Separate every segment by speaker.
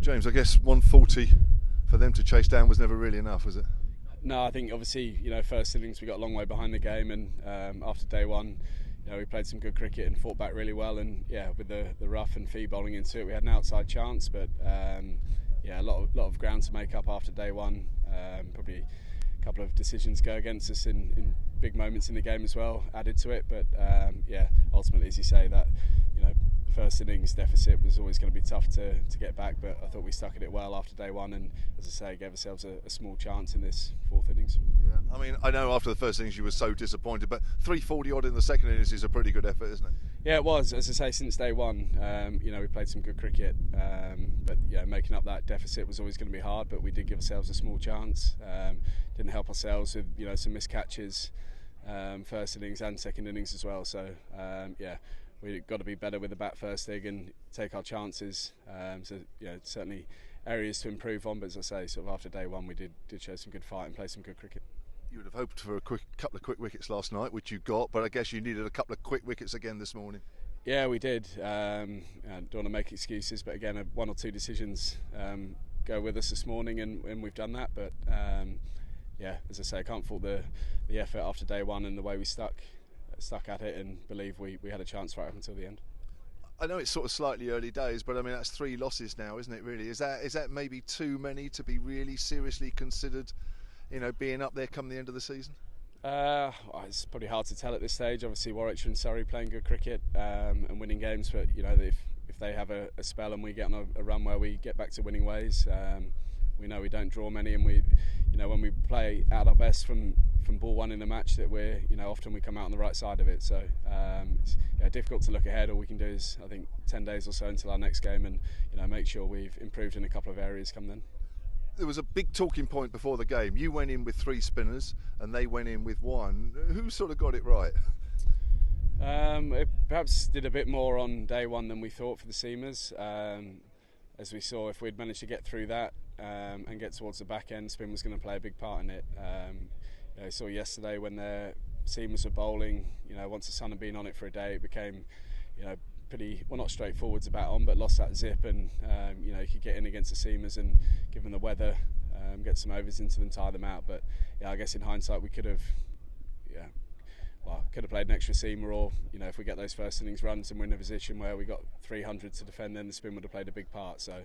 Speaker 1: James, I guess 140 for them to chase down was never really enough, was it?
Speaker 2: No, I think obviously, first innings we got a long way behind the game, and after day one, we played some good cricket and fought back really well, and with the rough and fee bowling into it, we had an outside chance, but a lot of ground to make up after day one. Probably a couple of decisions go against us in big moments in the game as well, added to it, but ultimately, as you say, that first innings deficit was always going to be tough to get back, but I thought we stuck at it well after day one, and as I say, gave ourselves a small chance in this fourth innings.
Speaker 1: Yeah, I mean, I know after the first innings you were so disappointed, but 340 odd in the second innings is a pretty good effort, isn't it?
Speaker 2: Yeah, it was. As I say, since day one, we played some good cricket, but making up that deficit was always going to be hard, but we did give ourselves a small chance. Didn't help ourselves with some missed catches, first innings and second innings as well. So we've got to be better with the bat first thing and take our chances. Certainly areas to improve on, but as I say, sort of after day one, we did show some good fight and play some good cricket.
Speaker 1: You would have hoped for a couple of quick wickets last night, which you got, but I guess you needed a couple of quick wickets again this morning.
Speaker 2: Yeah, we did. I don't want to make excuses, but again, one or two decisions go with us this morning, and we've done that. But as I say, I can't fault the effort after day one and the way we stuck at it, and believe we had a chance right up until the end.
Speaker 1: I know it's sort of slightly early days, but I mean that's 3 losses now, isn't it? Really, is that maybe too many to be really seriously considered? Being up there come the end of the season?
Speaker 2: It's probably hard to tell at this stage. Obviously, Warwickshire and Surrey playing good cricket and winning games, but if they have a spell and we get on a run where we get back to winning ways, we know we don't draw many, and when we play at our best from ball one in the match, that we're often we come out on the right side of it. So it's difficult to look ahead. All we can do is, I think, 10 days or so until our next game, and make sure we've improved in a couple of areas come then.
Speaker 1: There was a big talking point before the game. You went in with 3 spinners and they went in with 1. Who sort of got it right?
Speaker 2: It perhaps did a bit more on day one than we thought for the seamers. As we saw, if we'd managed to get through that and get towards the back end, spin was going to play a big part in it. I saw yesterday when their seamers were bowling, once the sun had been on it for a day, it became pretty, well, not straightforward to bat on, but lost that zip, and you could get in against the seamers and, given the weather, get some overs into them, tie them out. But I guess in hindsight we could have played an extra seamer, or if we get those first innings runs and we're in a position where we got 300 to defend, then the spin would have played a big part. So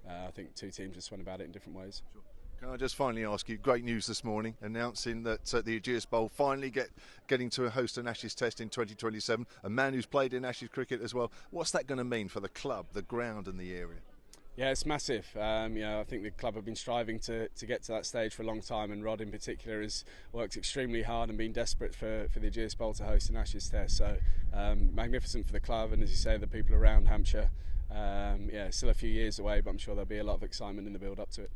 Speaker 2: I think 2 teams just went about it in different ways.
Speaker 1: Sure. Can I just finally ask you, great news this morning, announcing that the Ageas Bowl finally getting to host an Ashes Test in 2027, a man who's played in Ashes cricket as well. What's that going to mean for the club, the ground and the area?
Speaker 2: Yeah, it's massive. I think the club have been striving to get to that stage for a long time, and Rod in particular has worked extremely hard and been desperate for the Ageas Bowl to host an Ashes Test. So magnificent for the club, and as you say, the people around Hampshire. Still a few years away, but I'm sure there'll be a lot of excitement in the build up to it.